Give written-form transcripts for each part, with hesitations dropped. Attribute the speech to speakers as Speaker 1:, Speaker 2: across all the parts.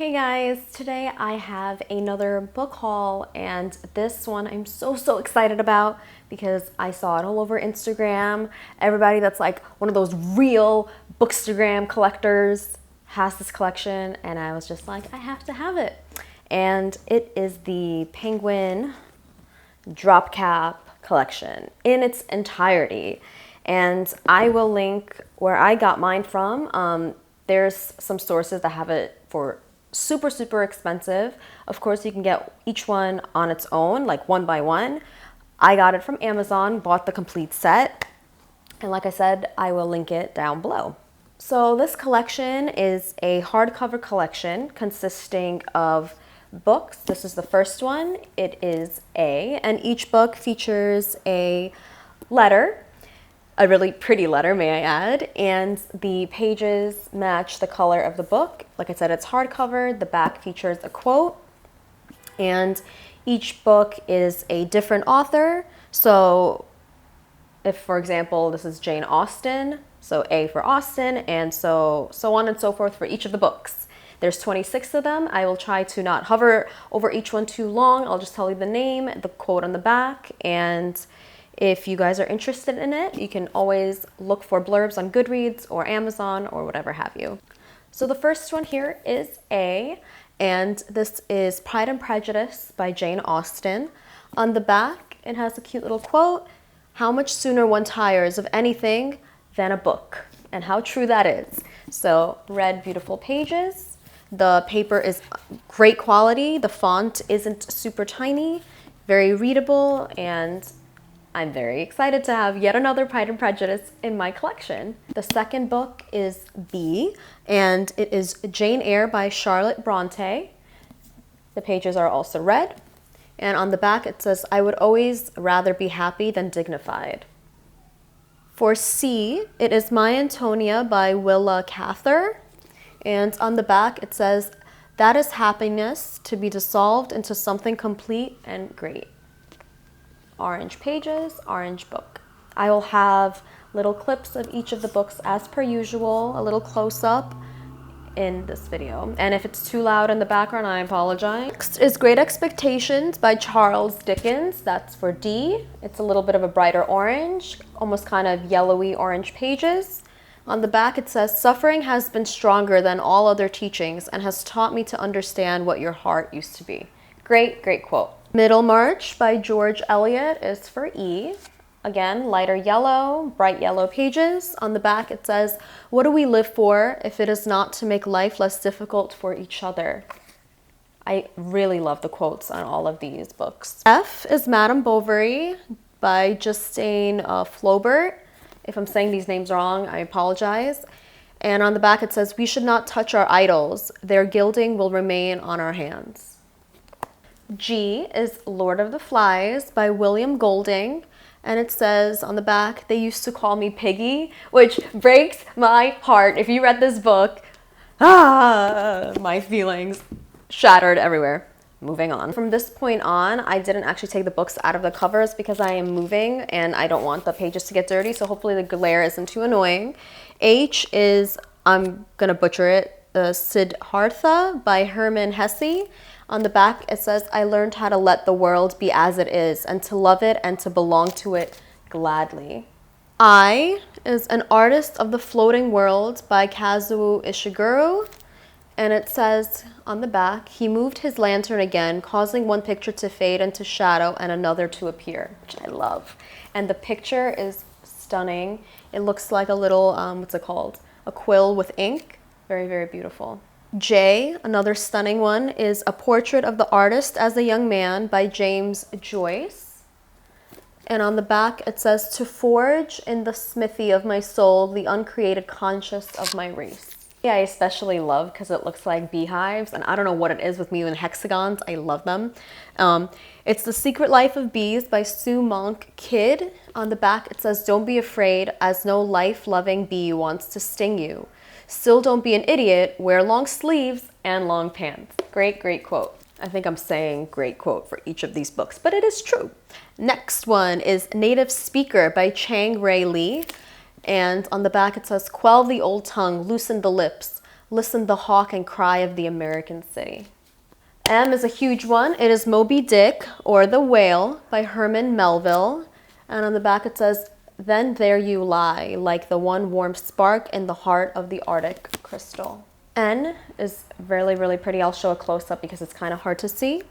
Speaker 1: Hey guys, today I have another book haul, and this one I'm so excited about because I saw it all over Instagram. Everybody that's like one of those real bookstagram collectors has this collection, and I was just like, I have to have it. And it is the Penguin Drop Cap collection in its entirety. And I will link where I got mine from. There's some sources that have it for super expensive. Of course, you can get each one on its own, like one by one. I got it from Amazon, bought the complete set, and like I said, I will link it down below. So this collection is a hardcover collection consisting of books. This is the first one. It is A, and each book features a letter. A really pretty letter, may I add, and the pages match the color of the book. Like I said, it's hardcover. The back features a quote, and each book is a different author. So if, for example, this is Jane Austen, so A for Austen, and so on and so forth for each of the books. There's 26 of them. I will try to not hover over each one too long. I'll just tell you the name, the quote on the back, and if you guys are interested in it, you can always look for blurbs on Goodreads or Amazon or whatever have you. So the first one here is A, and this is Pride and Prejudice by Jane Austen. On the back, it has a cute little quote, "How much sooner one tires of anything than a book," and how true that is. So red, beautiful pages. The paper is great quality. The font isn't super tiny, very readable, and I'm very excited to have yet another Pride and Prejudice in my collection. The second book is B, and it is Jane Eyre by Charlotte Bronte. The pages are also red, and on the back it says, "I would always rather be happy than dignified." For C, it is My Antonia by Willa Cather, and on the back it says, "That is happiness to be dissolved into something complete and great." Orange pages, orange book. I will have little clips of each of the books as per usual, a little close-up in this video. And if it's too loud in the background, I apologize. Next is Great Expectations by Charles Dickens. That's for D. It's a little bit of a brighter orange, almost kind of yellowy orange pages. On the back it says, "Suffering has been stronger than all other teachings and has taught me to understand what your heart used to be." Great quote. Middlemarch by George Eliot is for E. Again, lighter yellow, bright yellow pages. On the back it says, "What do we live for if it is not to make life less difficult for each other?" I really love the quotes on all of these books. F is Madame Bovary by Justine Flaubert. If I'm saying these names wrong, I apologize. And on the back it says, "We should not touch our idols. Their gilding will remain on our hands." G is Lord of the Flies by William Golding, and it says on the back, "They used to call me Piggy," which breaks my heart. If you read this book, my feelings shattered everywhere. Moving on. From this point on, I didn't actually take the books out of the covers because I am moving and I don't want the pages to get dirty, so hopefully the glare isn't too annoying. H is, I'm gonna butcher it, Siddhartha by Hermann Hesse. On the back, it says, "I learned how to let the world be as it is and to love it and to belong to it gladly." I is An Artist of the Floating World by Kazuo Ishiguro. And it says on the back, "He moved his lantern again, causing one picture to fade into shadow and another to appear," which I love. And the picture is stunning. It looks like a little, what's it called? A quill with ink. Very beautiful. J, another stunning one, is A Portrait of the Artist as a Young Man by James Joyce. And on the back it says, "To forge in the smithy of my soul the uncreated conscience of my race." Yeah, I especially love because it looks like beehives, and I don't know what it is with me and hexagons. I love them. It's The Secret Life of Bees by Sue Monk Kidd. On the back it says, "Don't be afraid, as no life-loving bee wants to sting you. Still don't be an idiot, wear long sleeves and long pants." Great quote. I think I'm saying great quote for each of these books, but it is true. Next one is Native Speaker by Chang Rae Lee. And on the back it says, "Quell the old tongue, loosen the lips. listen the hawk and cry of the American city. M is a huge one. It is Moby Dick, or The Whale, by Herman Melville. And on the back it says, then there you lie, like the one warm spark in the heart of the Arctic crystal. N is really, really pretty. I'll show a close-up because it's kind of hard to see.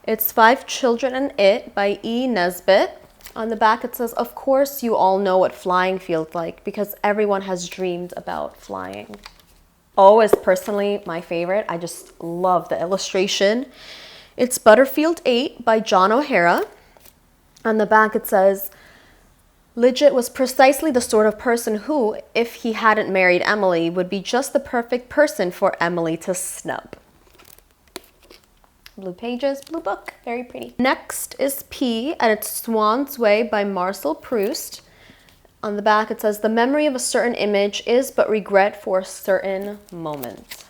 Speaker 1: It's Five Children and It by E. Nesbit. On the back it says, of course you all know what flying feels like because everyone has dreamed about flying. O is personally my favorite. I just love the illustration. It's Butterfield 8 by John O'Hara. On the back it says, Lidget was precisely the sort of person who, if he hadn't married Emily, would be just the perfect person for Emily to snub. Blue pages, blue book, very pretty. Next is P, and it's Swan's Way by Marcel Proust. On the back it says, the memory of a certain image is but regret for a certain moment.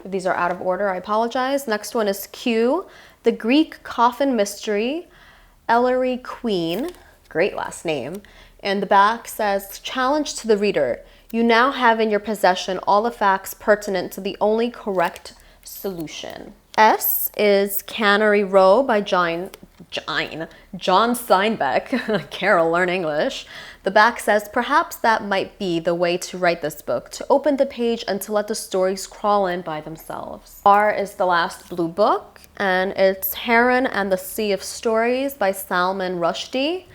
Speaker 1: If these are out of order, I apologize. Next one is Q, The Greek Coffin Mystery, Ellery Queen, great last name. And the back says, challenge to the reader. You now have in your possession all the facts pertinent to the only correct solution. S is Cannery Row by John Steinbeck. Carol, learn English. The back says, perhaps that might be the way to write this book, to open the page and to let the stories crawl in by themselves. R is the last blue book, and it's Heron and the Sea of Stories by Salman Rushdie.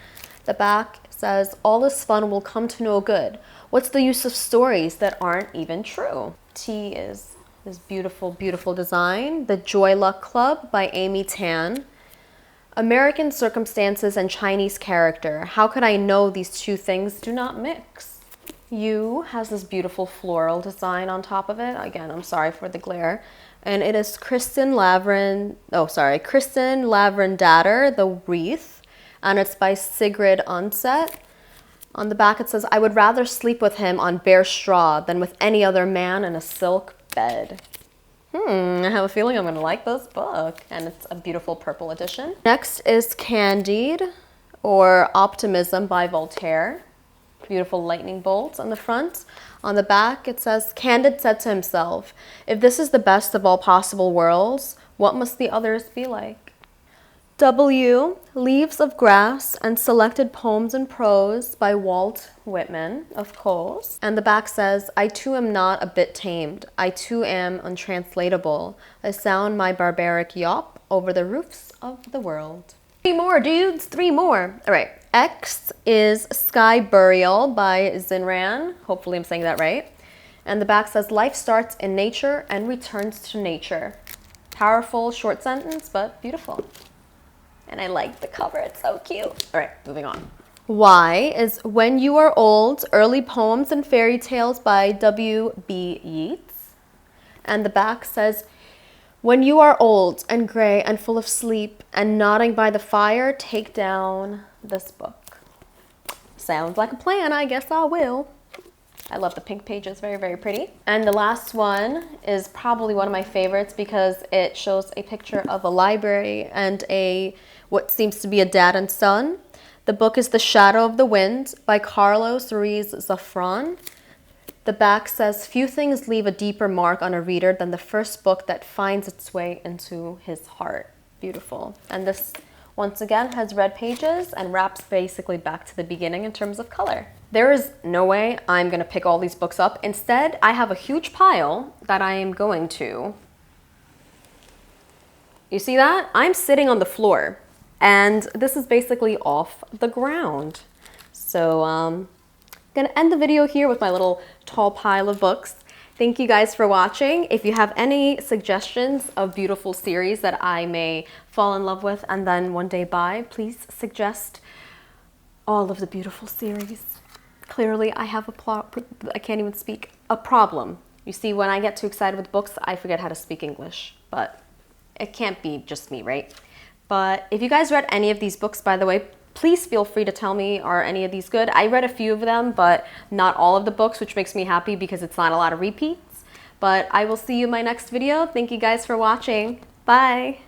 Speaker 1: The back says, all this fun will come to no good. What's the use of stories that aren't even true? T is this beautiful, beautiful design. The Joy Luck Club by Amy Tan. American circumstances and Chinese character. How could I know these two things do not mix? U has this beautiful floral design on top of it. Again, I'm sorry for the glare. And it is Kristen Lavrendatter, The Wreath. And it's by Sigrid Undset. On the back it says, I would rather sleep with him on bare straw than with any other man in a silk bed. I have a feeling I'm going to like this book. And it's a beautiful purple edition. Next is Candide, or Optimism by Voltaire. Beautiful lightning bolts on the front. On the back it says, Candide said to himself, if this is the best of all possible worlds, what must the others be like? W, Leaves of Grass and Selected Poems and Prose by Walt Whitman, of course. And the back says, I too am not a bit tamed. I too am untranslatable. I sound my barbaric yawp over the roofs of the world. 3 more, dudes, 3 more. All right, X is Sky Burial by Zinran. Hopefully I'm saying that right. And the back says, life starts in nature and returns to nature. Powerful short sentence, but beautiful. And I like the cover, it's so cute. All right, moving on. Y is When You Are Old, Early Poems and Fairy Tales by W.B. Yeats. And the back says, when you are old and gray and full of sleep and nodding by the fire, take down this book. Sounds like a plan, I guess I will. I love the pink pages, very, very pretty. And the last one is probably one of my favorites because it shows a picture of a library and what seems to be a dad and son. The book is The Shadow of the Wind by Carlos Ruiz Zafran. The back says, few things leave a deeper mark on a reader than the first book that finds its way into his heart. Beautiful. And this, once again, has red pages and wraps basically back to the beginning in terms of color. There is no way I'm going to pick all these books up. Instead, I have a huge pile that I am going to. You see that? I'm sitting on the floor. And this is basically off the ground. So I'm going to end the video here with my little tall pile of books. Thank you guys for watching. If you have any suggestions of beautiful series that I may fall in love with and then one day buy, please suggest all of the beautiful series. Clearly, I have I can't even speak, a problem. You see, when I get too excited with books, I forget how to speak English. But it can't be just me, right? But if you guys read any of these books, by the way, please feel free to tell me, are any of these good? I read a few of them, but not all of the books, which makes me happy because it's not a lot of repeats. But I will see you in my next video. Thank you guys for watching. Bye.